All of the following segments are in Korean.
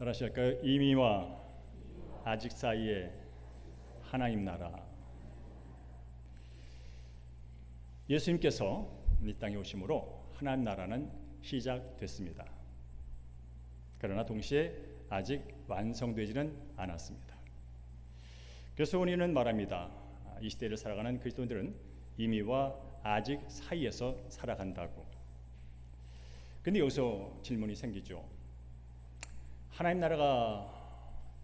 따라하실까요? 이미와 아직 사이에 하나님 나라. 예수님께서 이 땅에 오심으로 하나님 나라는 시작됐습니다. 그러나 동시에 아직 완성되지는 않았습니다. 그래서 우리는 말합니다. 이 시대를 살아가는 그리스도인들은 이미와 아직 사이에서 살아간다고. 근데 여기서 질문이 생기죠. 하나님 나라가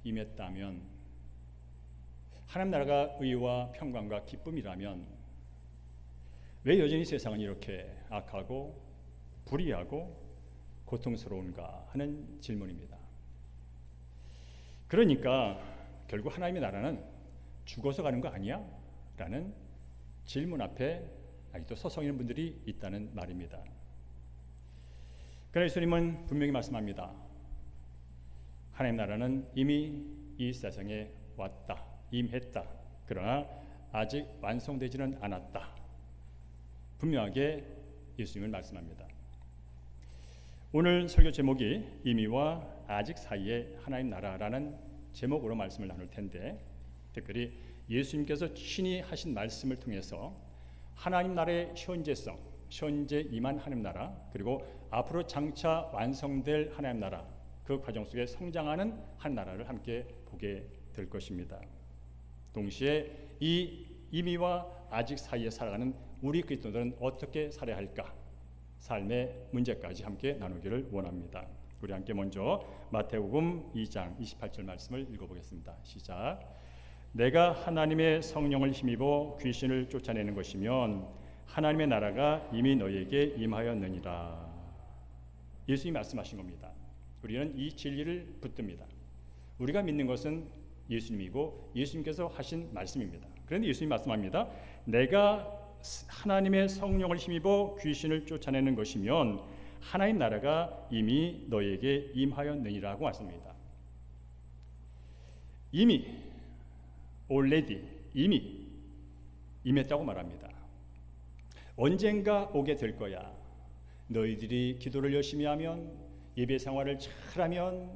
임했다면, 하나님 나라가 의와 평강과 기쁨이라면 왜 여전히 세상은 이렇게 악하고 불의하고 고통스러운가 하는 질문입니다. 그러니까 결국 하나님의 나라는 죽어서 가는 거 아니야? 라는 질문 앞에 아직도 서성이는 분들이 있다는 말입니다. 그러나 예수님은 분명히 말씀합니다. 하나님 나라는 이미 이 세상에 왔다, 임했다. 그러나 아직 완성되지는 않았다. 분명하게 예수님은 말씀합니다. 오늘 설교 제목이 이미와 아직 사이에 하나님 나라라는 제목으로 말씀을 나눌 텐데, 특별히 예수님께서 친히 하신 말씀을 통해서 하나님 나라의 현재성, 현재 임한 하나님 나라, 그리고 앞으로 장차 완성될 하나님 나라, 그 과정 속에 성장하는 한 나라를 함께 보게 될 것입니다. 동시에 이 이미와 아직 사이에 살아가는 우리 그리스도인들은 어떻게 살아야 할까? 삶의 문제까지 함께 나누기를 원합니다. 우리 함께 먼저 마태복음 2장 28절 말씀을 읽어보겠습니다. 시작. 내가 하나님의 성령을 힘입어 귀신을 쫓아내는 것이면 하나님의 나라가 이미 너희에게 임하였느니라. 예수님이 말씀하신 겁니다. 우리는 이 진리를 붙듭니다. 우리가 믿는 것은 예수님이고 예수님께서 하신 말씀입니다. 그런데 예수님이 말씀합니다. 내가 하나님의 성령을 힘입어 귀신을 쫓아내는 것이면 하나님 나라가 이미 너에게 임하였느니라고 말씀합니다. 이미, already, 이미 임했다고 말합니다. 언젠가 오게 될 거야. 너희들이 기도를 열심히 하면, 예배 생활을 잘하면,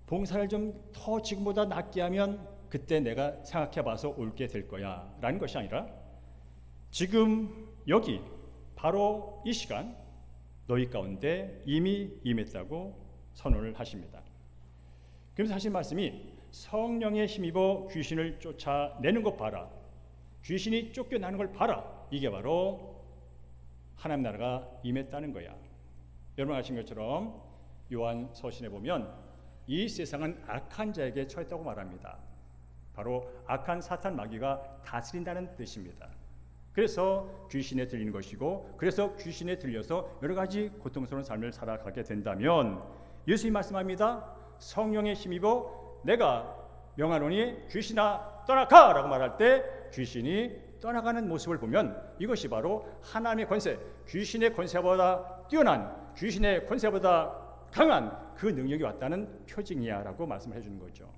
봉사를 좀 더 지금보다 낫게 하면 그때 내가 생각해봐서 올게 될 거야 라는 것이 아니라 지금 여기 바로 이 시간 너희 가운데 이미 임했다고 선언을 하십니다. 그래서 하신 말씀이 성령에 힘입어 귀신을 쫓아내는 것 봐라, 귀신이 쫓겨나는 걸 봐라, 이게 바로 하나님 나라가 임했다는 거야. 여러분 아신 것처럼 요한 서신에 보면 이 세상은 악한 자에게 처했다고 말합니다. 바로 악한 사탄 마귀가 다스린다는 뜻입니다. 그래서 귀신에 들리는 것이고, 그래서 귀신에 들려서 여러 가지 고통스러운 삶을 살아가게 된다면 예수님이 말씀합니다. 성령에 힘입어 내가 명하노니 귀신아 떠나가 라고 말할 때 귀신이 떠나가는 모습을 보면 이것이 바로 하나님의 권세, 귀신의 권세보다 뛰어난, 귀신의 권세보다 강한 그 능력이 왔다는 표징이야 라고 말씀을 해주는 거죠.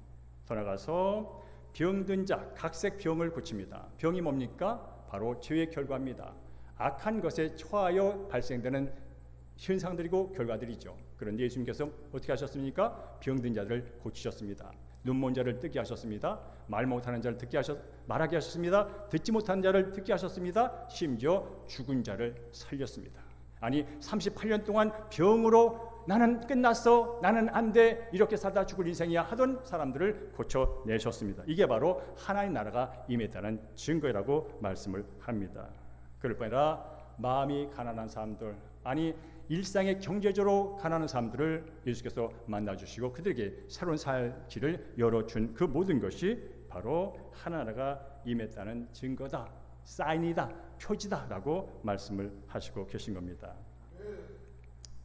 더 나아가서 병든 자, 각색 병을 고칩니다. 병이 뭡니까? 바로 죄의 결과입니다. 악한 것에 처하여 발생되는 현상들이고 결과들이죠. 그런데 예수님께서 어떻게 하셨습니까? 병든 자를 고치셨습니다. 눈먼 자를 뜨게 하셨습니다. 말 못하는 자를 말하게 하셨습니다. 듣지 못하는 자를 듣게 하셨습니다. 심지어 죽은 자를 살렸습니다. 아니 38년 동안 병으로 나는 끝났어, 나는 안 돼, 이렇게 살다 죽을 인생이야 하던 사람들을 고쳐내셨습니다. 이게 바로 하나님 나라가 임했다는 증거라고 말씀을 합니다. 그럴 뿐 아니라 마음이 가난한 사람들, 아니 일상의 경제적으로 가난한 사람들을 예수께서 만나주시고 그들에게 새로운 살 길을 열어준 그 모든 것이 바로 하나님 나라가 임했다는 증거다, 사인이다, 표지다 라고 말씀을 하시고 계신 겁니다.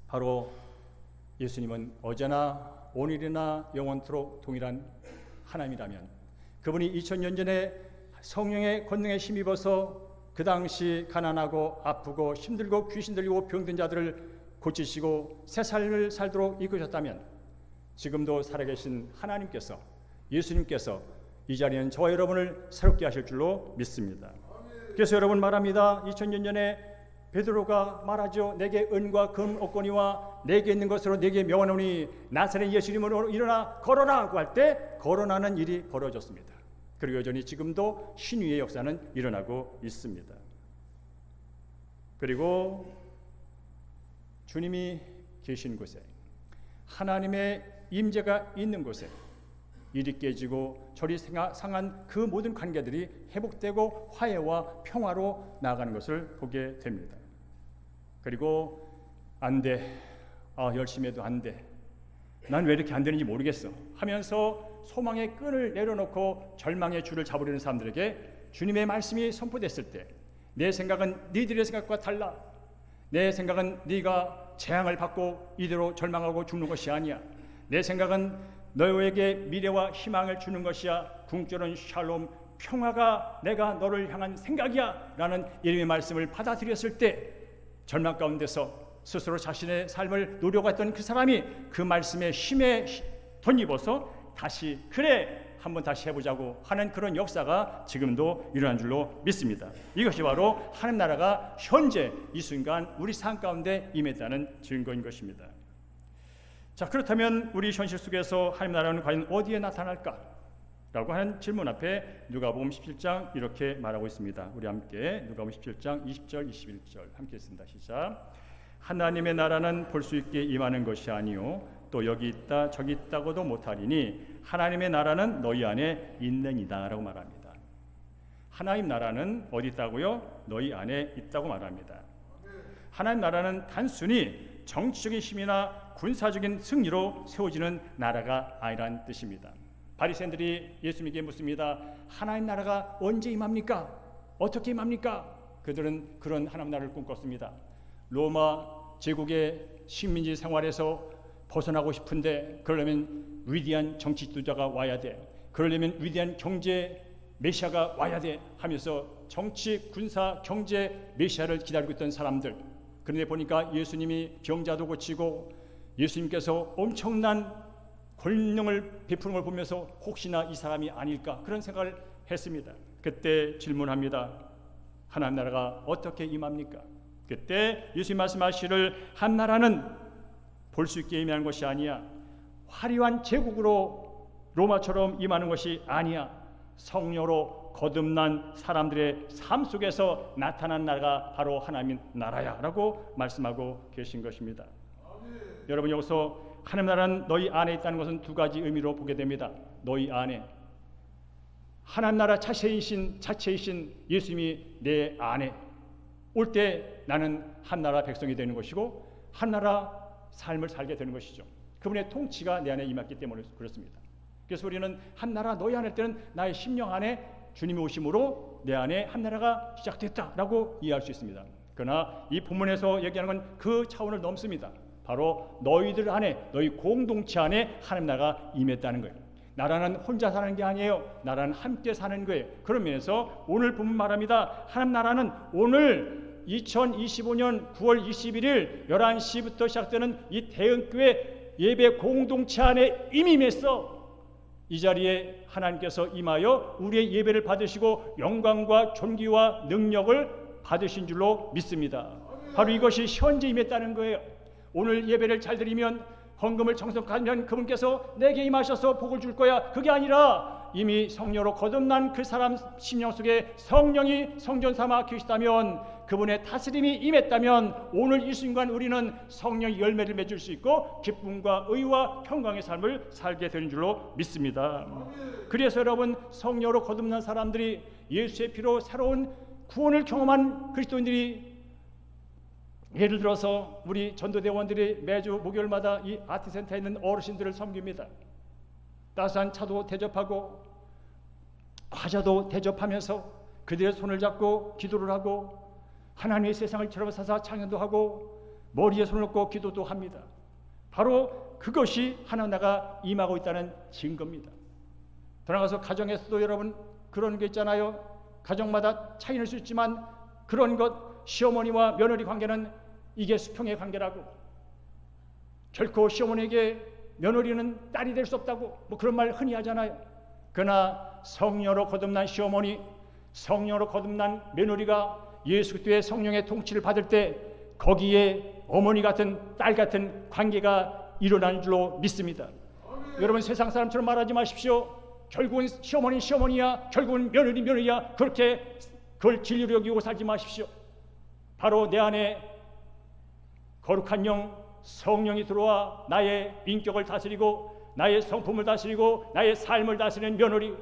바로 예수님은 어제나 오늘이나 영원토록 동일한 하나님이라면, 그분이 2000년 전에 성령의 권능에 힘입어서 그 당시 가난하고 아프고 힘들고 귀신 들리고 병든 자들을 고치시고 새 삶을 살도록 이끄셨다면 지금도 살아계신 하나님께서, 예수님께서 이 자리는 저와 여러분을 새롭게 하실 줄로 믿습니다. 그래서 여러분 말합니다. 2000년 전에 베드로가 말하죠. 내게 은과 금 없거니와 내게 있는 것으로 내게 명하노니 나사렛 예수 이름으로 일어나 걸어라고 할 때 걸어나는 일이 벌어졌습니다. 그리고 여전히 지금도 신위의 역사는 일어나고 있습니다. 그리고 주님이 계신 곳에, 하나님의 임재가 있는 곳에 일이 깨지고 절이 상한 그 모든 관계들이 회복되고 화해와 평화로 나아가는 것을 보게 됩니다. 그리고 안 돼, 열심히 해도 안 돼, 난 왜 이렇게 안 되는지 모르겠어 하면서 소망의 끈을 내려놓고 절망의 줄을 잡으려는 사람들에게 주님의 말씀이 선포됐을 때, 내 생각은 니들의 생각과 달라, 내 생각은 네가 재앙을 받고 이대로 절망하고 죽는 것이 아니야, 내 생각은 너에게 미래와 희망을 주는 것이야, 궁절은 샬롬, 평화가 내가 너를 향한 생각이야 라는 이름의 말씀을 받아들였을 때, 절망 가운데서 스스로 자신의 삶을 노려갔던 그 사람이 그 말씀의 힘에 덧입어서 다시 그래 한번 다시 해보자고 하는 그런 역사가 지금도 일어난 줄로 믿습니다. 이것이 바로 하나님 나라가 현재 이 순간 우리 삶 가운데 임했다는 증거인 것입니다. 자, 그렇다면 우리 현실 속에서 하나님 나라는 과연 어디에 나타날까? 라고 하는 질문 앞에 누가복음 17장 이렇게 말하고 있습니다. 우리 함께 누가복음 17장 20절 21절 함께 읽습니다. 시작. 하나님의 나라는 볼 수 있게 임하는 것이 아니요 또 여기 있다 저기 있다고도 못하리니 하나님의 나라는 너희 안에 있느니라 라고 말합니다. 하나님 나라는 어디 있다고요? 너희 안에 있다고 말합니다. 하나님 나라는 단순히 정치적인 힘이나 군사적인 승리로 세워지는 나라가 아니란 뜻입니다. 바리새인들이 예수님께 묻습니다. 하나님 나라가 언제 임합니까? 어떻게 임합니까? 그들은 그런 하나님 나라를 꿈꿨습니다. 로마 제국의 식민지 생활에서 벗어나고 싶은데 그러려면 위대한 정치 지도자가 와야 돼, 그러려면 위대한 경제 메시아가 와야 돼 하면서 정치, 군사, 경제 메시아를 기다리고 있던 사람들. 그런데 보니까 예수님이 병자도 고치고 예수님께서 엄청난 권능을 베푸는 걸 보면서 혹시나 이 사람이 아닐까 그런 생각을 했습니다. 그때 질문합니다. 하나님 나라가 어떻게 임합니까? 그때 예수님 말씀하시기를 한 나라는 볼 수 있게 임하는 것이 아니야, 화려한 제국으로 로마처럼 임하는 것이 아니야, 성령으로 거듭난 사람들의 삶 속에서 나타난 나라가 바로 하나님의 나라야 라고 말씀하고 계신 것입니다. 여러분, 여기서 하나님 나라는 너희 안에 있다는 것은 두 가지 의미로 보게 됩니다. 너희 안에, 하나님 나라 자체이신 예수님이 내 안에 올 때 나는 한 나라 백성이 되는 것이고 한 나라 삶을 살게 되는 것이죠. 그분의 통치가 내 안에 임했기 때문에 그렇습니다. 그래서 우리는 한 나라 너희 안에 때는 나의 심령 안에 주님이 오심으로 내 안에 한 나라가 시작됐다라고 이해할 수 있습니다. 그러나 이 본문에서 얘기하는 건 그 차원을 넘습니다. 바로 너희들 안에, 너희 공동체 안에 하나님 나라가 임했다는 거예요. 나라는 혼자 사는 게 아니에요. 나라는 함께 사는 거예요. 그런 면에서 오늘 본문 말합니다. 하나님 나라는 오늘 2025년 9월 21일 11시부터 시작되는 이 대흥교회 예배 공동체 안에 이미 임했어. 이 자리에 하나님께서 임하여 우리의 예배를 받으시고 영광과 존귀와 능력을 받으신 줄로 믿습니다. 바로 이것이 현재 임했다는 거예요. 오늘 예배를 잘 드리면, 헌금을 정성하면 그분께서 내게 임하셔서 복을 줄 거야. 그게 아니라 이미 성령으로 거듭난 그 사람 심령 속에 성령이 성전 삼아 계시다면, 그분의 다스림이 임했다면 오늘 이 순간 우리는 성령의 열매를 맺을 수 있고 기쁨과 의와 평강의 삶을 살게 되는 줄로 믿습니다. 그래서 여러분, 성령으로 거듭난 사람들이, 예수의 피로 새로운 구원을 경험한 그리스도인들이, 예를 들어서 우리 전도대원들이 매주 목요일마다 이 아트센터에 있는 어르신들을 섬깁니다. 따스한 차도 대접하고 과자도 대접하면서 그들의 손을 잡고 기도를 하고 하나님의 세상을 들어서서 찬양도 하고 머리에 손을 얹고 기도도 합니다. 바로 그것이 하나님 나라가 임하고 있다는 증거입니다. 더 나아가서 가정에서도 여러분 그런 게 있잖아요. 가정마다 차이날 수 있지만 그런 것, 시어머니와 며느리 관계는 이게 수평의 관계라고, 결코 시어머니에게 며느리는 딸이 될 수 없다고 뭐 그런 말 흔히 하잖아요. 그러나 성령으로 거듭난 시어머니, 성령으로 거듭난 며느리가 예수 그리스도의 성령의 통치를 받을 때 거기에 어머니 같은 딸 같은 관계가 일어나는 줄로 믿습니다. 여러분 세상 사람처럼 말하지 마십시오. 결국은 시어머니 시어머니야, 결국은 며느리 며느리야, 그렇게 그걸 진리로 여기고 살지 마십시오. 바로 내 안에 거룩한 영 성령이 들어와 나의 인격을 다스리고 나의 성품을 다스리고 나의 삶을 다스리는 며느리,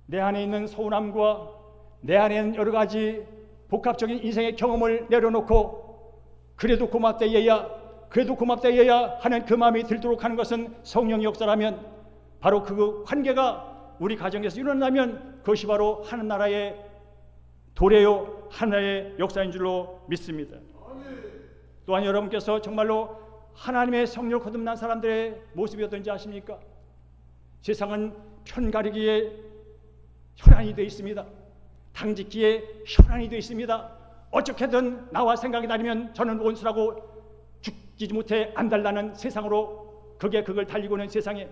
내 안에 있는 서운함과 내 안에 있는 여러 가지 복합적인 인생의 경험을 내려놓고 그래도 고맙다 얘야, 그래도 고맙다 얘야 하는 그 마음이 들도록 하는 것은 성령의 역사라면, 바로 그 관계가 우리 가정에서 일어나면 그것이 바로 하는 나라의 도래요 하나의 역사인 줄로 믿습니다. 또한 여러분께서 정말로 하나님의 성령을 거듭난 사람들의 모습이 어떤지 아십니까? 세상은 편가르기에 혈안이 되어 있습니다. 당짓기에 혈안이 되어 있습니다. 어떻게든 나와 생각이 다르면 저는 원수라고 죽지 못해 안달나는 세상으로, 그걸 달리고 있는 세상에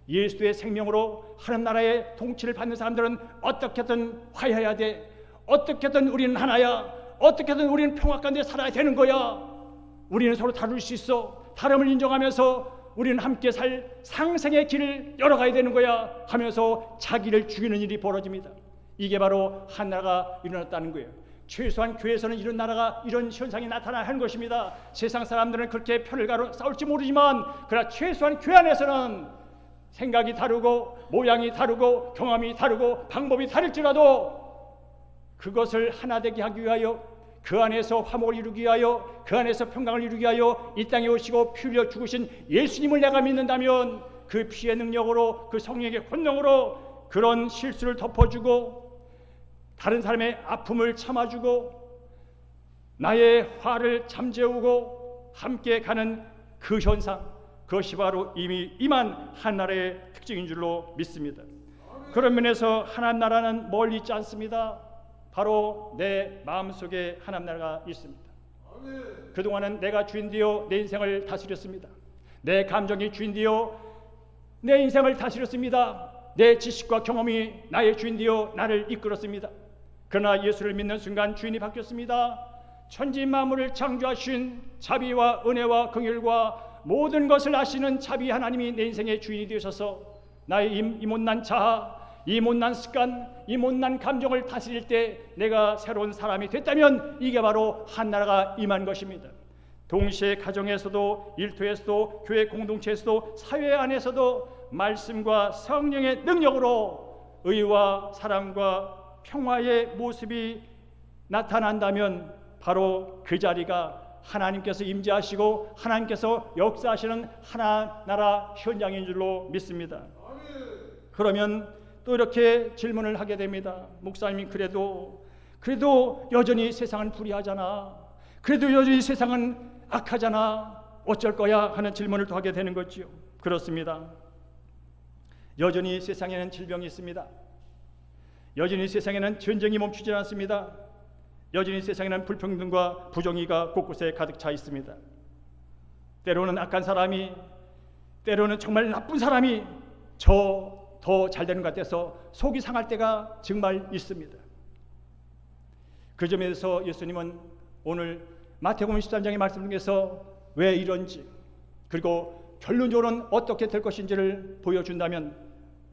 예수의 생명으로 하는 나라의 통치를 받는 사람들은 어떻게든 화해해야 돼. 어떻게든 우리는 하나야. 어떻게든 우리는 평화 가운데 살아야 되는 거야. 우리는 서로 다룰 수 있어. 다름을 인정하면서 우리는 함께 살 상생의 길을 열어가야 되는 거야 하면서 자기를 죽이는 일이 벌어집니다. 이게 바로 한 나라가 일어났다는 거예요. 최소한 교회에서는 이런 나라가, 이런 현상이 나타나야 하는 것입니다. 세상 사람들은 그렇게 편을 가로 싸울지 모르지만, 그러나 최소한 교회 안에서는 생각이 다르고 모양이 다르고 경험이 다르고 방법이 다를지라도 그것을 하나 되게 하기 위하여, 그 안에서 화목을 이루기 위하여, 그 안에서 평강을 이루기 위하여 이 땅에 오시고 피 흘려 죽으신 예수님을 내가 믿는다면 그 피의 능력으로, 그 성령의 권능으로 그런 실수를 덮어주고 다른 사람의 아픔을 참아주고 나의 화를 잠재우고 함께 가는 그 현상, 그것이 바로 이미 임한 한 나라의 특징인 줄로 믿습니다. 그런 면에서 하나님 나라는 멀리 있지 않습니다. 바로 내 마음속에 하나님 나라가 있습니다. 그동안은 내가 주인되어 내 인생을 다스렸습니다. 내 감정이 주인되어 내 인생을 다스렸습니다. 내 지식과 경험이 나의 주인되어 나를 이끌었습니다. 그러나 예수를 믿는 순간 주인이 바뀌었습니다. 천지 만물을 창조하신 자비와 은혜와 긍휼과 모든 것을 아시는 자비 하나님이 내 인생의 주인이 되셔서 나의 이 못난 자아, 이 못난 습관, 이 못난 감정을 다스릴 때 내가 새로운 사람이 됐다면 이게 바로 한 나라가 임한 것입니다. 동시에 가정에서도, 일터에서도, 교회 공동체에서도, 사회 안에서도 말씀과 성령의 능력으로 의와 사랑과 평화의 모습이 나타난다면 바로 그 자리가 하나님께서 임재하시고 하나님께서 역사하시는 하나나라 현장인 줄로 믿습니다. 그러면 또 이렇게 질문을 하게 됩니다. 목사님이 그래도 여전히 세상은 불의하잖아. 그래도 여전히 세상은 악하잖아. 어쩔 거야 하는 질문을 또 하게 되는 거지요. 그렇습니다. 여전히 세상에는 질병이 있습니다. 여전히 세상에는 전쟁이 멈추지 않습니다. 여전히 세상에는 불평등과 부정의가 곳곳에 가득 차 있습니다. 때로는 악한 사람이, 때로는 정말 나쁜 사람이 더 잘 되는 것 같아서 속이 상할 때가 정말 있습니다. 그 점에 대해서 예수님은 오늘 마태복음 13장의 말씀 중에서 왜 이런지, 그리고 결론적으로는 어떻게 될 것인지를 보여준다면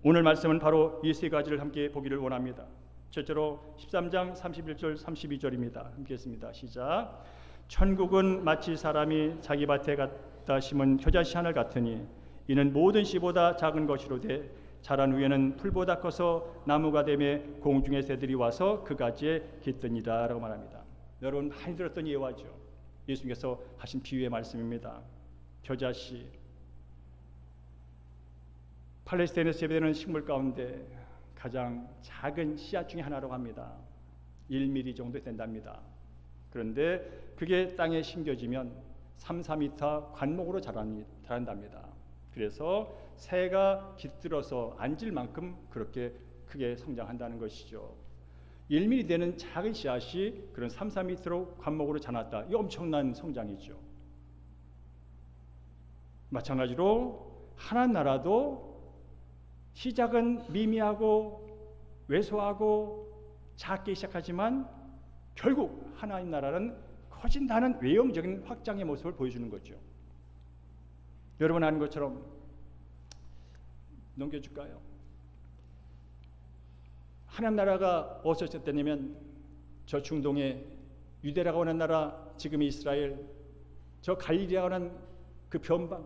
오늘 말씀은 바로 이 세 가지를 함께 보기를 원합니다. 첫째로 13장 31절 32절입니다. 함께 했습니다. 시작. 천국은 마치 사람이 자기 밭에 갖다 심은 겨자씨 하늘 같으니 이는 모든 씨보다 작은 것이로되 자란 후에는 풀보다 커서 나무가 되며 공중의 새들이 와서 그 가지에 깃드니라 라고 말합니다. 여러분 많이 들었던 예화죠. 예수님께서 하신 비유의 말씀입니다. 겨자씨, 팔레스타인에서 재배되는 식물 가운데 가장 작은 씨앗 중에 하나라고 합니다. 1mm 정도 된답니다. 그런데 그게 땅에 심겨지면 3, 4m 관목으로 자란답니다. 그래서 새가 깃들어서 앉을 만큼 그렇게 크게 성장한다는 것이죠. 1mm 되는 작은 씨앗이 그런 3, 4m로 관목으로 자랐다. 이 엄청난 성장이죠. 마찬가지로 하나님 나라도 시작은 미미하고 왜소하고 작게 시작하지만 결국 하나님 나라는 커진다는 외형적인 확장의 모습을 보여주는 거죠. 여러분 아는 것처럼 넘겨줄까요? 하나님 나라가 어디서 시작됐냐면 저 중동의 유대라고 하는 나라, 지금 이스라엘, 저 갈릴리라고 하는 그 변방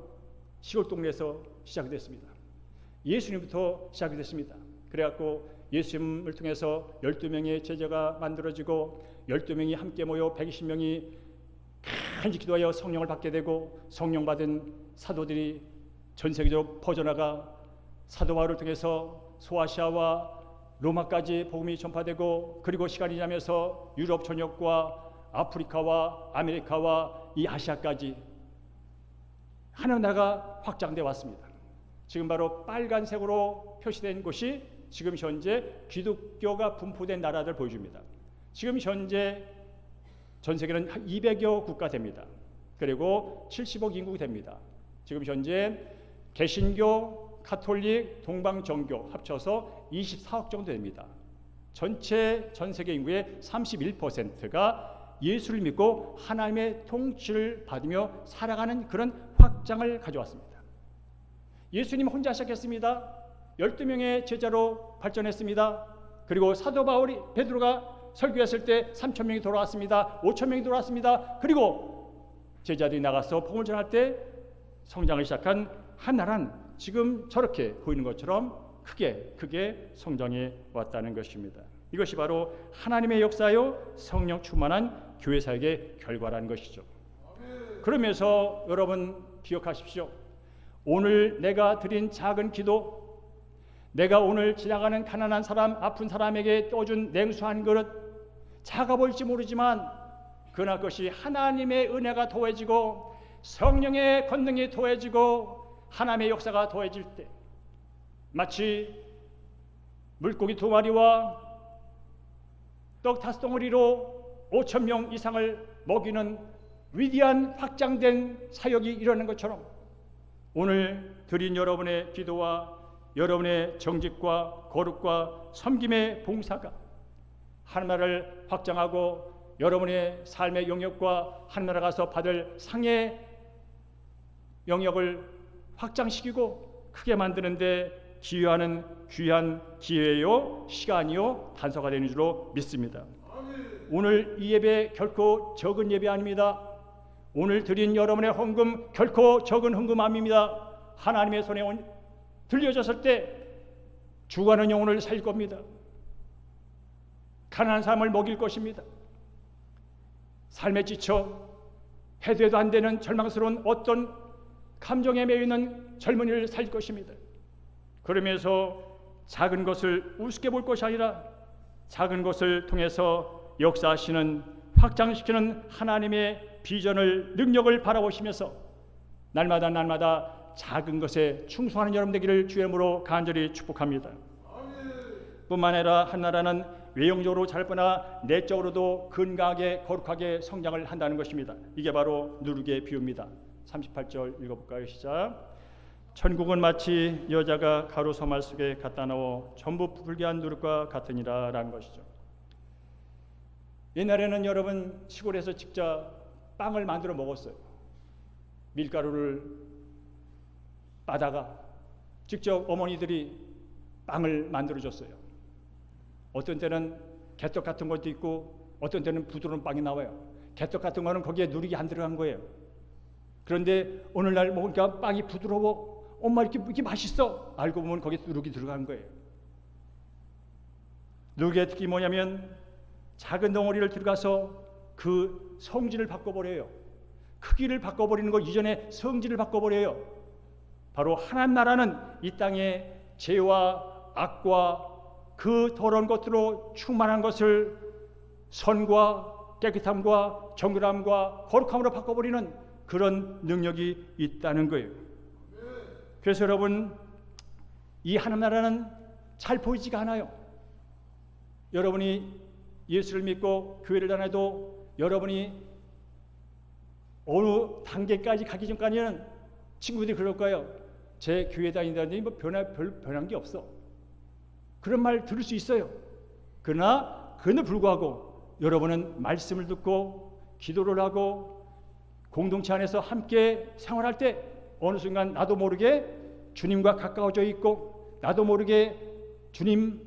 시골 동네에서 시작이 됐습니다. 예수님부터 시작이 됐습니다. 그래갖고 예수님을 통해서 12명의 제자가 만들어지고 12명이 함께 모여 120명이 간절히 기도하여 성령을 받게 되고 성령 받은 사도들이 전 세계적으로 퍼져나가 사도 바울을 통해서 소아시아와 로마까지 복음이 전파되고 그리고 시간이 지나면서 유럽 전역과 아프리카와 아메리카와 이 아시아까지 하나님 나라가 확장되어 왔습니다. 지금 바로 빨간색으로 표시된 곳이 지금 현재 기독교가 분포된 나라들 보여줍니다. 지금 현재 전 세계는 200여 국가 됩니다. 그리고 70억 인구가 됩니다. 지금 현재 개신교, 가톨릭, 동방정교 합쳐서 24억 정도 됩니다. 전체 전 세계 인구의 31%가 예수를 믿고 하나님의 통치를 받으며 살아가는 그런 확장을 가져왔습니다. 예수님 혼자 시작했습니다. 12명의 제자로 발전했습니다. 그리고 사도 바울이 베드로가 설교했을 때 3,000명이 돌아왔습니다. 5,000명이 돌아왔습니다. 그리고 제자들이 나가서 복음을 전할 때 성장을 시작한 한 나라는 지금 저렇게 보이는 것처럼 크게 성장해 왔다는 것입니다. 이것이 바로 하나님의 역사요 성령 충만한 교회 사역의 결과라는 것이죠. 그러면서 여러분 기억하십시오. 오늘 내가 드린 작은 기도, 내가 오늘 지나가는 가난한 사람, 아픈 사람에게 떠준 냉수 한 그릇, 작아 보일지 모르지만 그러나 그것이 하나님의 은혜가 더해지고 성령의 권능이 더해지고 하나님의 역사가 더해질 때 마치 물고기 2마리와 떡 5덩어리로 5,000명 이상을 먹이는 위대한 확장된 사역이 일어나는 것처럼 오늘 드린 여러분의 기도와 여러분의 정직과 거룩과 섬김의 봉사가 하나님 나라를 확장하고 여러분의 삶의 영역과 하나님 나라 가서 받을 상의 영역을 확장시키고 크게 만드는데 기여하는 귀한 기회요 시간이요 단서가 되는 줄로 믿습니다. 오늘 이 예배 결코 적은 예배 아닙니다. 오늘 드린 여러분의 헌금 결코 적은 헌금 아닙니다. 하나님의 손에 들려졌을 때 죽어가는 영혼을 살릴 겁니다. 가난한 사람을 먹일 것입니다. 삶에 지쳐 해도 해도 안 되는 절망스러운 어떤 감정에 매여 있는 젊은이를 살릴 것입니다. 그러면서 작은 것을 우습게 볼 것이 아니라 작은 것을 통해서 역사하시는 확장시키는 하나님의 비전을 능력을 바라보시면서 날마다 작은 것에 충성하는 여러분 되기를 주의 이름으로 간절히 축복합니다. 뿐만 아니라 한 나라는 외형적으로 잘보나 내적으로도 건강하게 거룩하게 성장을 한다는 것입니다. 이게 바로 누룩의 비유입니다. 38절 읽어볼까요? 시작. 천국은 마치 여자가 가루 소말 속에 갖다 넣어 전부 불게한 누룩과 같으니라 라는 것이죠. 옛날에는 여러분 시골에서 직접 빵을 만들어 먹었어요. 밀가루를 빠다가 직접 어머니들이 빵을 만들어 줬어요. 어떤 때는 개떡 같은 것도 있고 어떤 때는 부드러운 빵이 나와요. 개떡 같은 거는 거기에 누룩이 안 들어간 거예요. 그런데 오늘날 먹으니까 빵이 부드러워. 엄마 이렇게 맛있어. 알고 보면 거기에 누룩이 들어간 거예요. 누룩의 특징이 뭐냐면 작은 덩어리를 들어가서 그 성질을 바꿔버려요. 크기를 바꿔버리는 것 이전에 성질을 바꿔버려요. 바로 하나님 나라는 이 땅에 죄와 악과 그 더러운 것으로 충만한 것을 선과 깨끗함과 정결함과 거룩함으로 바꿔버리는 그런 능력이 있다는 거예요. 그래서 여러분 이 하나님 나라는 잘 보이지가 않아요. 여러분이 예수를 믿고 교회를 다녀도 여러분이 어느 단계까지 가기 전까지는 친구들이 그럴 거예요. 제 교회 다니다니 뭐 변한 게 없어. 그런 말 들을 수 있어요. 그러나 그럼에도 불구하고 여러분은 말씀을 듣고 기도를 하고 공동체 안에서 함께 생활할 때 어느 순간 나도 모르게 주님과 가까워져 있고 나도 모르게 주님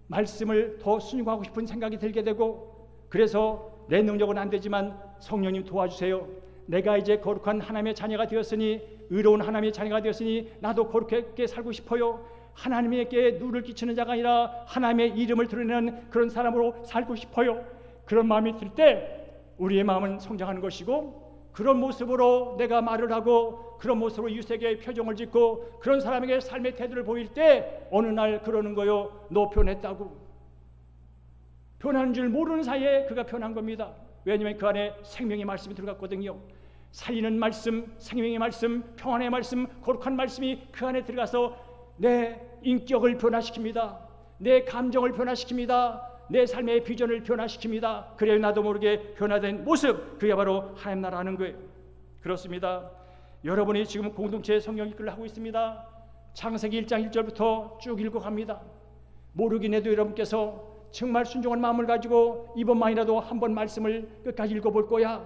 말씀을 더 순종하고 싶은 생각이 들게 되고, 그래서 내 능력은 안 되지만 성령님 도와주세요. 내가 이제 거룩한 하나님의 자녀가 되었으니, 의로운 하나님의 자녀가 되었으니 나도 거룩하게 살고 싶어요. 하나님에게 누를 끼치는 자가 아니라 하나님의 이름을 드러내는 그런 사람으로 살고 싶어요. 그런 마음이 들 때 우리의 마음은 성장하는 것이고, 그런 모습으로 내가 말을 하고 그런 모습으로 유색의 표정을 짓고 그런 사람에게 삶의 태도를 보일 때 어느 날 그러는 거요, 너 변했다고. 변하는 줄 모르는 사이에 그가 변한 겁니다. 왜냐하면 그 안에 생명의 말씀이 들어갔거든요. 살리는 말씀, 생명의 말씀, 평안의 말씀, 거룩한 말씀이 그 안에 들어가서 내 인격을 변화시킵니다. 내 감정을 변화시킵니다. 내 삶의 비전을 변화시킵니다. 그래야 나도 모르게 변화된 모습, 그게 바로 하나님 나라는 거예요. 그렇습니다. 여러분이 지금 공동체 성경 읽기를 하고 있습니다. 창세기 1장 1절부터 쭉 읽어갑니다. 모르긴 해도 여러분께서 정말 순종한 마음을 가지고 이번만이라도 한번 말씀을 끝까지 읽어볼 거야.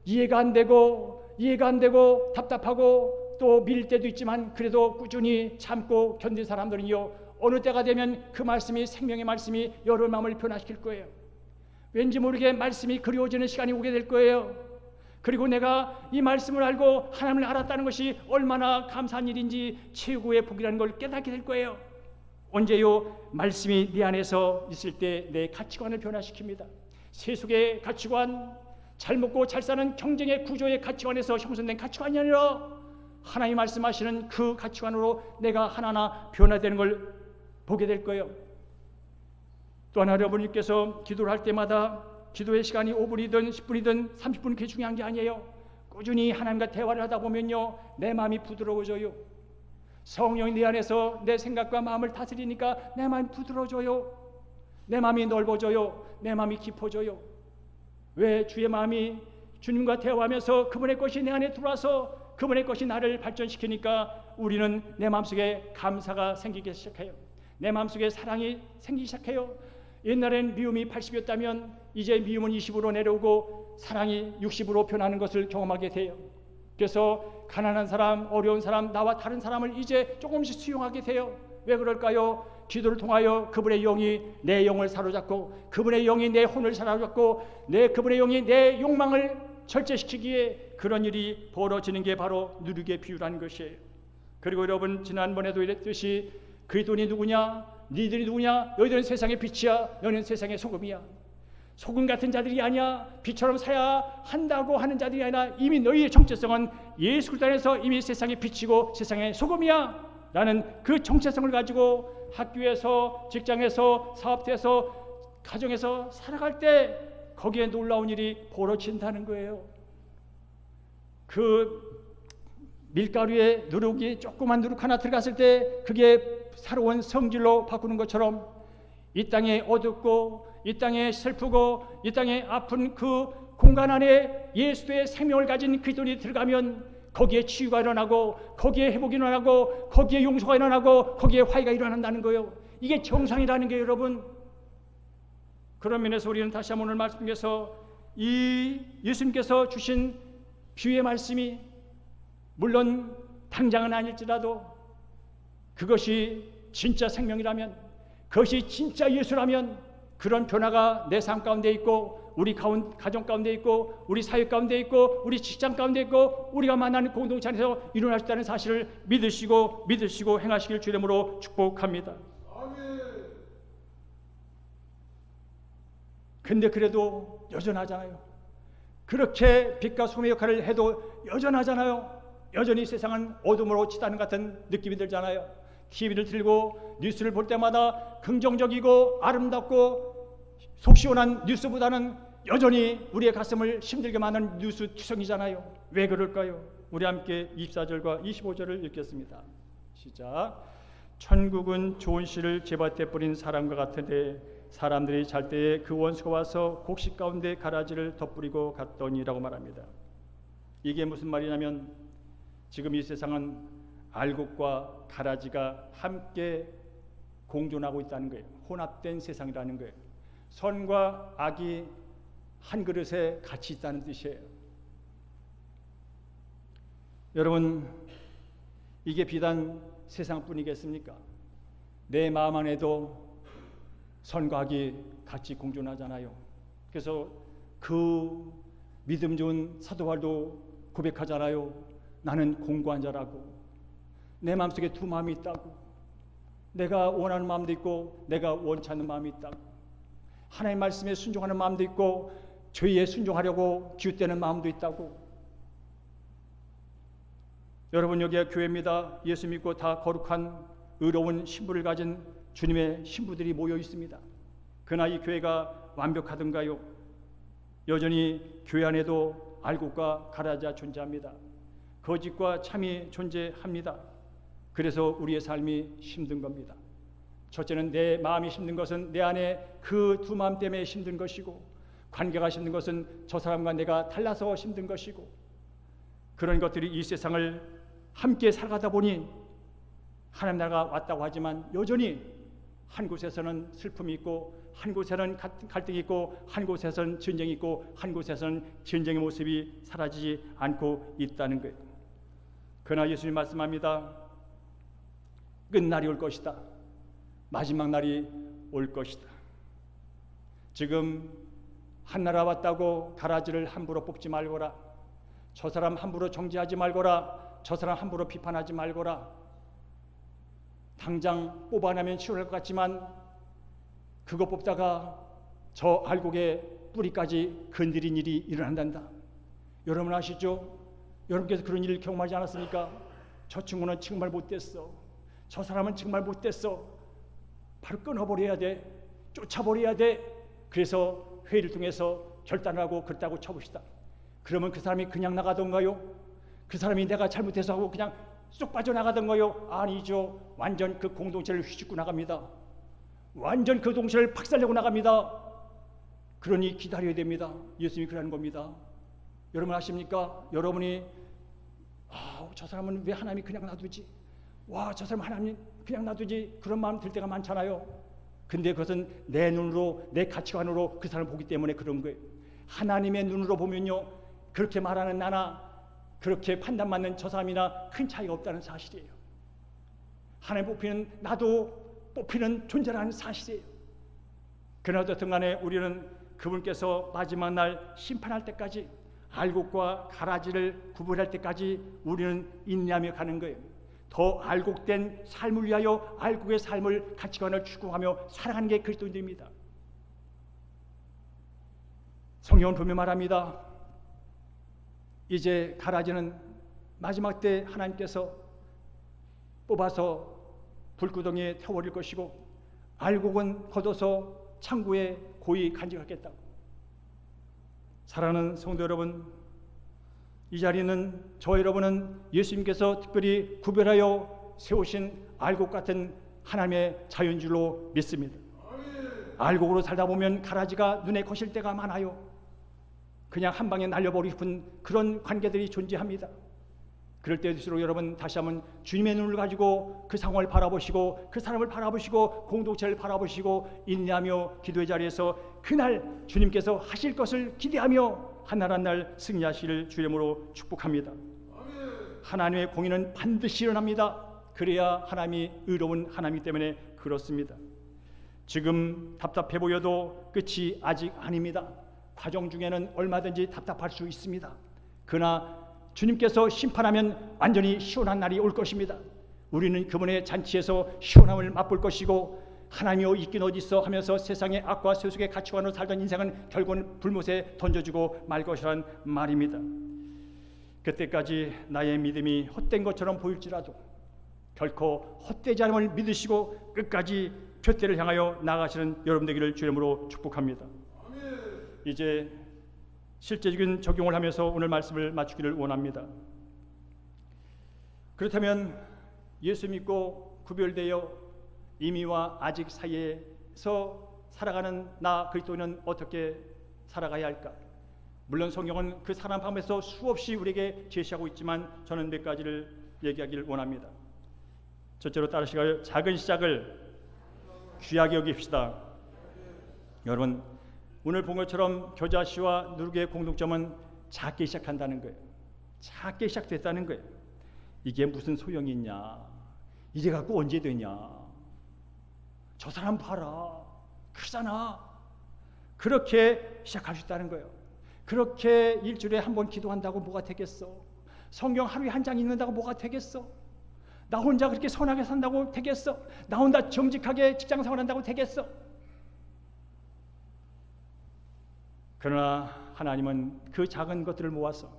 이해가 안 되고 답답하고 또 밀릴 때도 있지만 그래도 꾸준히 참고 견딘 사람들은요, 어느 때가 되면 그 말씀이, 생명의 말씀이 여러 마음을 변화시킬 거예요. 왠지 모르게 말씀이 그리워지는 시간이 오게 될 거예요. 그리고 내가 이 말씀을 알고 하나님을 알았다는 것이 얼마나 감사한 일인지 최고의 복이라는 걸 깨닫게 될 거예요. 언제요? 말씀이 내 안에서 있을 때 내 가치관을 변화시킵니다. 세속의 가치관, 잘 먹고 잘 사는 경쟁의 구조의 가치관에서 형성된 가치관이 아니라 하나님 말씀하시는 그 가치관으로 내가 하나하나 변화되는 걸 보게 될 거예요. 또 하나, 여러분께서 기도를 할 때마다 기도의 시간이 5분이든 10분이든 30분 그게 중요한 게 아니에요. 꾸준히 하나님과 대화를 하다 보면요, 내 마음이 부드러워져요. 성령이 내 안에서 내 생각과 마음을 다스리니까 내 마음이 부드러워져요. 내 마음이 넓어져요. 내 마음이 깊어져요. 왜? 주의 마음이 주님과 대화하면서 그분의 것이 내 안에 들어와서 그분의 것이 나를 발전시키니까 우리는 내 마음속에 감사가 생기기 시작해요. 내 마음속에 사랑이 생기기 시작해요. 옛날엔 미움이 80이었다면 이제 미움은 20으로 내려오고 사랑이 60으로 변하는 것을 경험하게 돼요. 그래서 가난한 사람, 어려운 사람, 나와 다른 사람을 이제 조금씩 수용하게 돼요. 왜 그럴까요? 기도를 통하여 그분의 영이 내 영을 사로잡고 그분의 영이 내 혼을 사로잡고 그분의 영이 내 욕망을 절제시키기에 그런 일이 벌어지는 게 바로 누룩의 비유라는 것이에요. 그리고 여러분, 지난번에도 이랬듯이 그리스도인이 누구냐? 니들이 누구냐? 너희들은 세상의 빛이야. 너희는 세상의 소금이야. 소금 같은 자들이 아니야. 빛처럼 사야 한다고 하는 자들이 아니라 이미 너희의 정체성은 예수 그리스도 안에서 이미 세상의 빛이고 세상의 소금이야 라는 그 정체성을 가지고 학교에서, 직장에서, 사업대에서, 가정에서 살아갈 때 거기에 놀라운 일이 벌어진다는 거예요. 그 밀가루에 누룩이, 조그만 누룩 하나 들어갔을 때 그게 새로운 성질로 바꾸는 것처럼 이 땅에 어둡고 이 땅에 슬프고 이 땅에 아픈 그 공간 안에 예수의 생명을 가진 그리스도인이 들어가면 거기에 치유가 일어나고 거기에 회복이 일어나고 거기에 용서가 일어나고 거기에 화해가 일어난다는 거예요. 이게 정상이라는 게 여러분. 그런 면에서 우리는 다시 한번 오늘 말씀에서 이 예수님께서 주신 비유의 말씀이 물론 당장은 아닐지라도 그것이 진짜 생명이라면, 그것이 진짜 예수라면 그런 변화가 내 삶 가운데 있고 우리 가정 가운데 있고 우리 사회 가운데 있고 우리 직장 가운데 있고 우리가 만나는 공동체 안에서 일어날 수 있다는 사실을 믿으시고 행하시길 주 이름으로 축복합니다. 근데 그래도 여전하잖아요. 그렇게 빛과 소금의 역할을 해도 여전하잖아요. 여전히 세상은 어둠으로 치닫는 같은 느낌이 들잖아요. TV를 틀고 뉴스를 볼 때마다 긍정적이고 아름답고 속 시원한 뉴스보다는 여전히 우리의 가슴을 힘들게 만드는 뉴스 투성이잖아요. 왜 그럴까요? 우리 함께 24절과 25절을 읽겠습니다. 시작. 천국은 좋은 씨를 제밭에 뿌린 사람과 같은데 사람들이 잘 때에 그 원수가 와서 곡식 가운데 가라지를 덧뿌리고 갔더니라고 말합니다. 이게 무슨 말이냐면 지금 이 세상은 알곡과 가라지가 함께 공존하고 있다는 거예요. 혼합된 세상이라는 거예요. 선과 악이 한 그릇에 같이 있다는 뜻이에요. 여러분, 이게 비단 세상뿐이겠습니까? 내 마음 안에도 선과 악이 같이 공존하잖아요. 그래서 그 믿음 좋은 사도 바울도 고백하잖아요. 나는 공고한 자라고. 내 마음속에 두 마음이 있다고. 내가 원하는 마음도 있고 내가 원치 않는 마음이 있다고. 하나님의 말씀에 순종하는 마음도 있고 죄에 순종하려고 기웃대는 마음도 있다고. 여러분, 여기가 교회입니다. 예수 믿고 다 거룩한 의로운 신부를 가진 주님의 신부들이 모여 있습니다. 그러나 이 교회가 완벽하던가요? 여전히 교회 안에도 알곡과 가라지가 존재합니다. 거짓과 참이 존재합니다. 그래서 우리의 삶이 힘든 겁니다. 첫째는 내 마음이 힘든 것은 내 안에 그 두 마음 때문에 힘든 것이고, 관계가 힘든 것은 저 사람과 내가 달라서 힘든 것이고, 그런 것들이 이 세상을 함께 살아가다 보니 하나님 나라가 왔다고 하지만 여전히 한 곳에서는 슬픔이 있고, 한 곳에는 갈등이 있고, 한 곳에서는 전쟁이 있고, 한 곳에서는 전쟁의 모습이 사라지지 않고 있다는 거예요. 그러나 예수님 말씀합니다. 끝날이 올 것이다. 마지막 날이 올 것이다. 지금 한 나라 왔다고 가라지를 함부로 뽑지 말거라. 저 사람 함부로 정죄하지 말거라. 저 사람 함부로 비판하지 말거라. 당장 뽑아내면 치료할 것 같지만 그거 뽑다가 저 알곡의 뿌리까지 건드린 일이 일어난단다. 여러분 아시죠? 여러분께서 그런 일을 경험하지 않았습니까? 저 친구는 정말 못됐어. 저 사람은 정말 못됐어. 바로 끊어버려야 돼. 쫓아버려야 돼. 그래서 회의를 통해서 결단을 하고 그렇다고 쳐봅시다. 그러면 그 사람이 그냥 나가던가요? 그 사람이 내가 잘못해서 하고 그냥 쏙 빠져나가던가요? 아니죠. 완전 그 공동체를 휘짓고 나갑니다. 완전 그 동체를 박살내고 나갑니다. 그러니 기다려야 됩니다. 예수님이 그러는 겁니다. 여러분 아십니까? 여러분이 저 사람은 왜 하나님이 그냥 놔두지? 저 사람 하나님 그냥 놔두지? 그런 마음 들 때가 많잖아요. 근데 그것은 내 눈으로, 내 가치관으로 그 사람을 보기 때문에 그런 거예요. 하나님의 눈으로 보면요, 그렇게 말하는 나나 그렇게 판단받는 저 사람이나 큰 차이가 없다는 사실이에요. 하나님 뽑히는 나도 뽑히는 존재라는 사실이에요. 그러나 어떻든 간에 우리는 그분께서 마지막 날 심판할 때까지, 알곡과 가라지를 구분할 때까지 우리는 인내하며 가는 거예요. 더 알곡된 삶을 위하여 알곡의 삶을, 가치관을 추구하며 살아가는 게 그리스도인입니다. 성경은 분명히 말합니다. 이제 가라지는 마지막 때 하나님께서 뽑아서 불구덩이에 태워버릴 것이고, 알곡은 걷어서 창고에 고이 간직하겠다고. 사랑하는 성도 여러분, 이 자리는 저 여러분은 예수님께서 특별히 구별하여 세우신 알곡 같은 하나님의 자연줄로 믿습니다. 알곡으로 살다 보면 가라지가 눈에 거실 때가 많아요. 그냥 한 방에 날려버리고 싶은 그런 관계들이 존재합니다. 그럴 때일수록 여러분 다시 한번 주님의 눈을 가지고 그 상황을 바라보시고, 그 사람을 바라보시고, 공동체를 바라보시고, 인내하며 기도의 자리에서 그날 주님께서 하실 것을 기대하며 한 날 한 날 승리하시를 주님으로 축복합니다. 하나님의 공의는 반드시 일어납니다. 그래야 하나님이 의로운 하나님이기 때문에 그렇습니다. 지금 답답해 보여도 끝이 아직 아닙니다. 과정 중에는 얼마든지 답답할 수 있습니다. 그러나 주님께서 심판하면 완전히 시원한 날이 올 것입니다. 우리는 그분의 잔치에서 시원함을 맛볼 것이고, 하나님이여 있긴 어디 있어 하면서 세상의 악과 세속의 가치관으로 살던 인생은 결국은 불못에 던져주고 말 것이란 말입니다. 그때까지 나의 믿음이 헛된 것처럼 보일지라도 결코 헛되지 않음을 믿으시고 끝까지 표대를 향하여 나아가시는 여러분 되기를 주님으로 축복합니다. 이제 실제적인 적용을 하면서 오늘 말씀을 마치기를 원합니다. 그렇다면 예수 믿고 구별되어 이미와 아직 사이에서 살아가는 나 그리스도인은 어떻게 살아가야 할까? 물론 성경은 그 사람 방법에서 수없이 우리에게 제시하고 있지만 저는 몇 가지를 얘기하기를 원합니다. 첫째로 따르시고, 작은 시작을 귀하게 여깁시다. 여러분, 오늘 본 것처럼 겨자씨와 누룩의 공통점은 작게 시작한다는 거예요. 작게 시작됐다는 거예요. 이게 무슨 소용이 있냐? 이래 갖고 언제 되냐? 저 사람 봐라, 크잖아. 그렇게 시작할 수 있다는 거예요. 그렇게 일주일에 한 번 기도한다고 뭐가 되겠어? 성경 하루에 한 장 읽는다고 뭐가 되겠어? 나 혼자 그렇게 선하게 산다고 되겠어? 나 혼자 정직하게 직장생활 한다고 되겠어? 그러나 하나님은 그 작은 것들을 모아서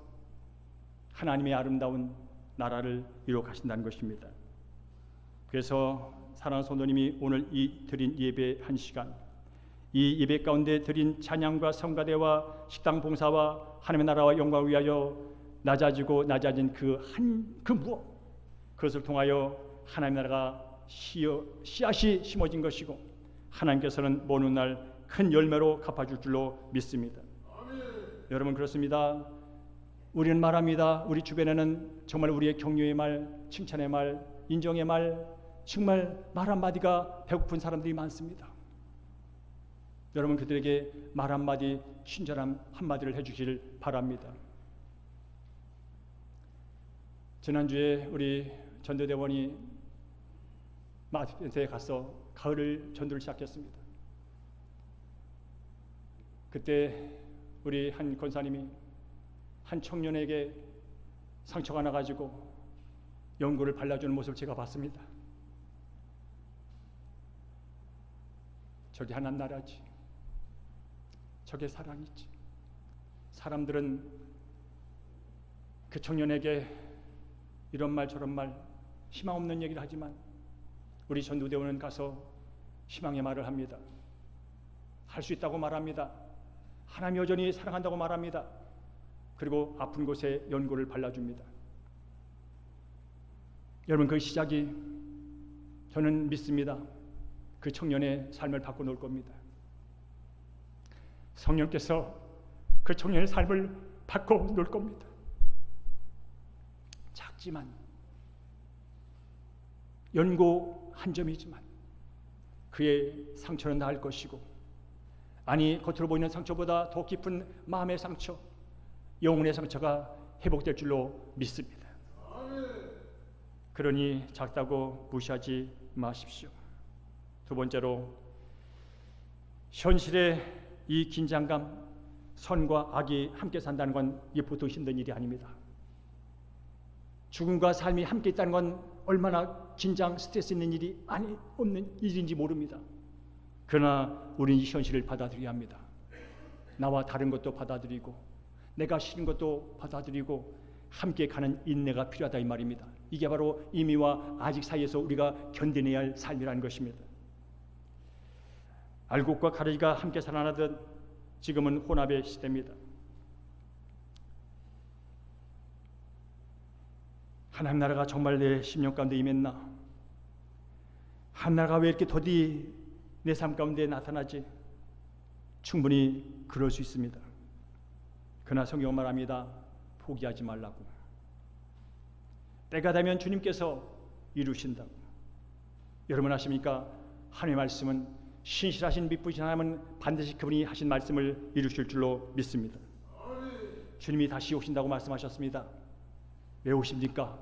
하나님의 아름다운 나라를 이루어 가신다는 것입니다. 그래서 사랑하는 성도님이 오늘 이 드린 예배 한 시간, 이 예배 가운데 드린 찬양과 성가대와 식당 봉사와 하나님의 나라와 영광을 위하여 낮아지고 낮아진 그 무엇, 그것을 통하여 하나님의 나라가 씨앗이 심어진 것이고 하나님께서는 먼 훗날 큰 열매로 갚아줄 줄로 믿습니다. 아멘. 여러분 그렇습니다. 우리는 말합니다. 우리 주변에는 정말 우리의 격려의 말, 칭찬의 말, 인정의 말, 정말 말 한마디가 배고픈 사람들이 많습니다. 여러분 그들에게 말 한마디, 친절한 한마디를 해주시길 바랍니다. 지난주에 우리 전도대원이 마트에 가서 가을 전도를 시작했습니다. 그때 우리 한 권사님이 한 청년에게 상처가 나가지고 연고를 발라주는 모습을 제가 봤습니다. 저게 하나님 나라지. 저게 사랑이지. 사람들은 그 청년에게 이런 말 저런 말 희망 없는 얘기를 하지만 우리 전도대원은 가서 희망의 말을 합니다. 할 수 있다고 말합니다. 하나님 여전히 사랑한다고 말합니다. 그리고 아픈 곳에 연고를 발라줍니다. 여러분 그 시작이 저는 믿습니다. 그 청년의 삶을 바꿔놓을 겁니다. 성령께서 그 청년의 삶을 바꿔놓을 겁니다. 작지만 연고 한 점이지만 그의 상처는 나을 것이고, 아니 겉으로 보이는 상처보다 더 깊은 마음의 상처, 영혼의 상처가 회복될 줄로 믿습니다. 그러니 작다고 무시하지 마십시오. 두 번째로, 현실의 이 긴장감, 선과 악이 함께 산다는 건 이게 보통 힘든 일이 아닙니다. 죽음과 삶이 함께 있다는 건 얼마나 긴장, 스트레스 있는 일이 없는 일인지 모릅니다. 그러나 우리는 이 현실을 받아들여야 합니다. 나와 다른 것도 받아들이고 내가 싫은 것도 받아들이고 함께 가는 인내가 필요하다 이 말입니다. 이게 바로 이미와 아직 사이에서 우리가 견뎌내야 할 삶이라는 것입니다. 알곡과 가래지가 함께 살아나듯 지금은 혼합의 시대입니다. 하나님 나라가 정말 내 심령 가운데 임했나? 하나님 나라가 왜 이렇게 더디 내 삶 가운데 나타나지? 충분히 그럴 수 있습니다. 그러나 성경은 말합니다. 포기하지 말라고. 때가 되면 주님께서 이루신다고. 여러분 아십니까? 하나님의 말씀은 신실하신 믿부신 하나님은 반드시 그분이 하신 말씀을 이루실 줄로 믿습니다. 주님이 다시 오신다고 말씀하셨습니다. 왜 오십니까?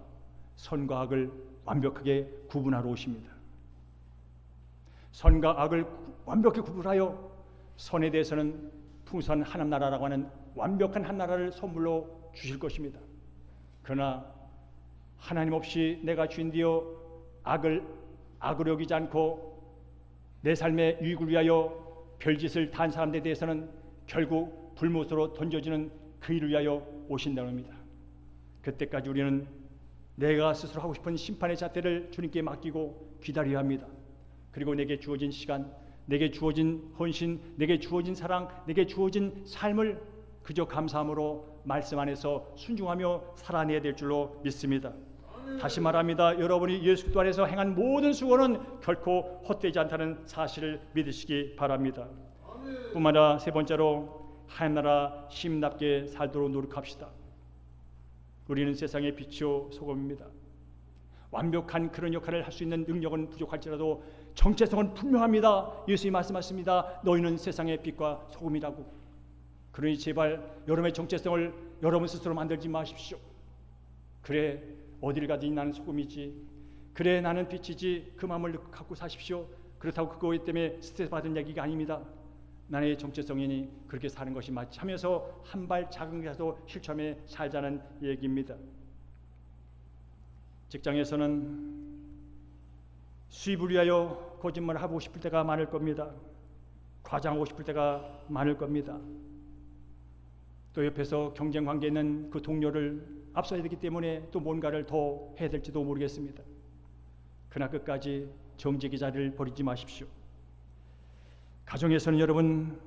선과 악을 완벽하게 구분하러 오십니다. 선과 악을 완벽히 구분하여 선에 대해서는 풍성한 하나님 나라라고 하는 완벽한 한 나라를 선물로 주실 것입니다. 그러나 하나님 없이 내가 주인되어 악을 여기지 않고 내 삶의 유익을 위하여 별짓을 단 사람들에 대해서는 결국 불못으로 던져지는 그 일을 위하여 오신다는 겁니다. 그때까지 우리는 내가 스스로 하고 싶은 심판의 잣대를 주님께 맡기고 기다려야 합니다. 그리고 내게 주어진 시간, 내게 주어진 헌신, 내게 주어진 사랑, 내게 주어진 삶을 그저 감사함으로 말씀 안에서 순종하며 살아내야 될 줄로 믿습니다. 다시 말합니다. 여러분이 예수 그리스도 안에서 행한 모든 수고는 결코 헛되지 않다는 사실을 믿으시기 바랍니다. 뿐만 아니라 세 번째로, 하나님 나라 시민답게 살도록 노력합시다. 우리는 세상의 빛이요 소금입니다. 완벽한 그런 역할을 할 수 있는 능력은 부족할지라도 정체성은 분명합니다. 예수님이 말씀하십니다. 너희는 세상의 빛과 소금이라고. 그러니 제발 여러분의 정체성을 여러분 스스로 만들지 마십시오. 그래 어딜 가든지 나는 소금이지, 그래 나는 빛이지, 그 마음을 갖고 사십시오. 그렇다고 그거 때문에 스트레스 받은 얘기가 아닙니다. 나의 정체성이니 그렇게 사는 것이 맞지 하면서 한 발 작은 것이라도 실천해 살자는 얘기입니다. 직장에서는 수입을 위하여 거짓말을 하고 싶을 때가 많을 겁니다. 과장하고 싶을 때가 많을 겁니다. 또 옆에서 경쟁 관계에 있는 그 동료를 앞서야 되기 때문에 또 뭔가를 더 해야 될지도 모르겠습니다. 그러나 끝까지 정직의 자리를 버리지 마십시오. 가정에서는 여러분,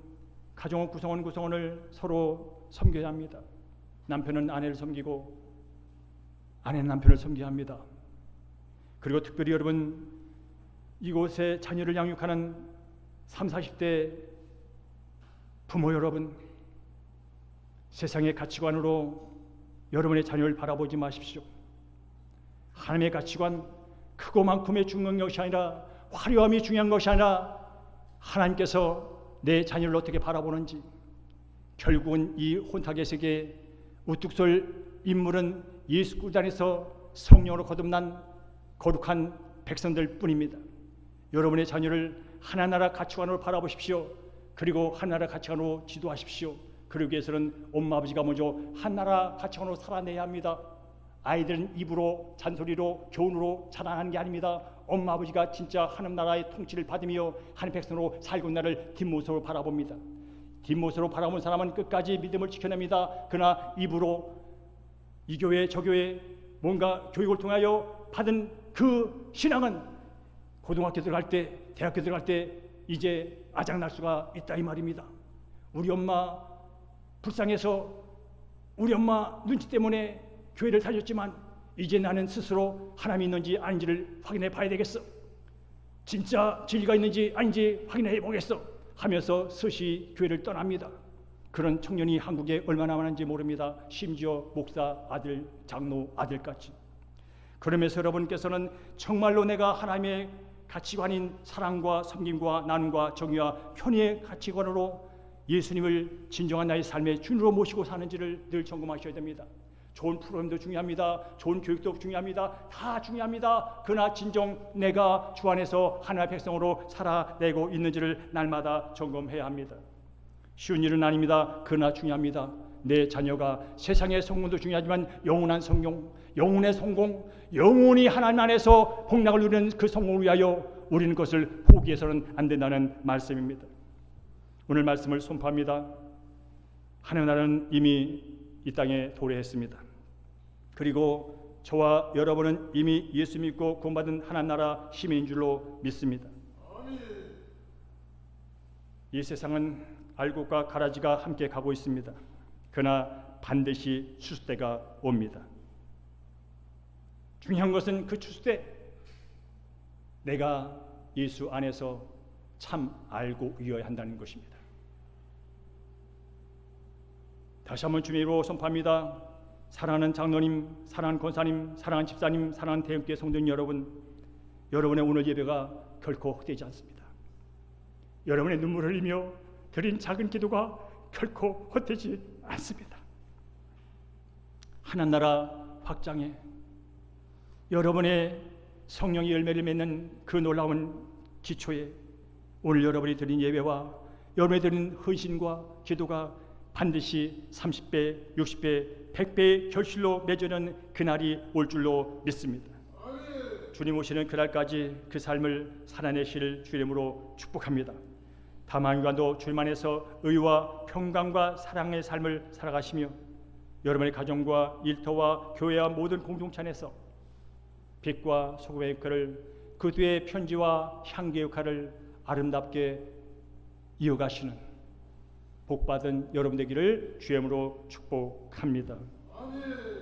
가정 구성원을 서로 섬겨야 합니다. 남편은 아내를 섬기고 아내는 남편을 섬겨야 합니다. 그리고 특별히 여러분, 이곳에 자녀를 양육하는 30, 40대 부모 여러분, 세상의 가치관으로 여러분의 자녀를 바라보지 마십시오. 하나님의 가치관, 크고만큼의 중요한 것이 아니라, 화려함이 중요한 것이 아니라 하나님께서 내 자녀를 어떻게 바라보는지, 결국은 이 혼탁의 세계에 우뚝 설 인물은 예수 그리스도 안에서 성령으로 거듭난 거룩한 백성들 뿐입니다. 여러분의 자녀를 하나나라 가치관으로 바라보십시오. 그리고 하나나라 가치관으로 지도하십시오. 그러기 위해서는 엄마 아버지가 먼저 하나나라 가치관으로 살아내야 합니다. 아이들은 입으로 잔소리로 교훈으로 자랑하는 게 아닙니다. 엄마 아버지가 진짜 하나님 나라의 통치를 받으며 하나님 백성으로 살고 있는 나를 뒷모습으로 바라봅니다. 뒷모습으로 바라본 사람은 끝까지 믿음을 지켜냅니다. 그러나 입으로 이 교회 저 교회 뭔가 교육을 통하여 받은 그 신앙은 고등학교 들어갈 때, 대학교 들어갈 때 이제 아작날 수가 있다 이 말입니다. 우리 엄마 불쌍해서 우리 엄마 눈치 때문에 교회를 다녔지만 이제 나는 스스로 하나님이 있는지 아닌지를 확인해 봐야 되겠어. 진짜 진리가 있는지 아닌지 확인해 보겠어 하면서 스시 교회를 떠납니다. 그런 청년이 한국에 얼마나 많은지 모릅니다. 심지어 목사 아들, 장로 아들까지. 그러면서 여러분께서는 정말로 내가 하나님의 가치관인 사랑과 섬김과 나눔과 정의와 편의의 가치관으로 예수님을 진정한 나의 삶의 주인으로 모시고 사는지를 늘 점검하셔야 됩니다. 좋은 프로그램도 중요합니다. 좋은 교육도 중요합니다. 다 중요합니다. 그러나 진정 내가 주 안에서 하나님의 백성으로 살아내고 있는지를 날마다 점검해야 합니다. 쉬운 일은 아닙니다. 그러나 중요합니다. 내 자녀가 세상의 성공도 중요하지만 영원한 성공, 영혼의 성공, 영원히 하나님 안에서 복락을 누리는 그 성공을 위하여 우리는 그것을 포기해서는 안 된다는 말씀입니다. 오늘 말씀을 선포합니다. 하나님 나라는 이미 이 땅에 도래했습니다. 그리고 저와 여러분은 이미 예수 믿고 구원받은 하나님 나라 시민인 줄로 믿습니다. 이 세상은 알곡과 가라지가 함께 가고 있습니다. 그러나 반드시 추수 때가 옵니다. 중요한 것은 그 추수 때 내가 예수 안에서 참 알고 이어야 한다는 것입니다. 다시 한번 주님의 이름으로 선포합니다. 사랑하는 장로님, 사랑하는 권사님, 사랑하는 집사님, 사랑하는 대형교회 성도님 여러분, 여러분의 오늘 예배가 결코 헛되지 않습니다. 여러분의 눈물을 흘리며 드린 작은 기도가 결코 헛되지 않습니다. 하나님 나라 확장에 여러분의 성령의 열매를 맺는 그 놀라운 기초에 오늘 여러분이 드린 예배와 여러분이 드린 헌신과 기도가 반드시 30배, 60배, 100배의 결실로 맺어는 그날이 올 줄로 믿습니다. 주님 오시는 그날까지 그 삶을 살아내실 주 이름으로 축복합니다. 다만 유한도 주님 안에서 의와 평강과 사랑의 삶을 살아가시며 여러분의 가정과 일터와 교회와 모든 공동체 안에서 빛과 소금의 역할을, 그 뒤에 편지와 향기의 역할을 아름답게 이어가시는 복받은 여러분 되기를 주의 이름으로 축복합니다. 아멘.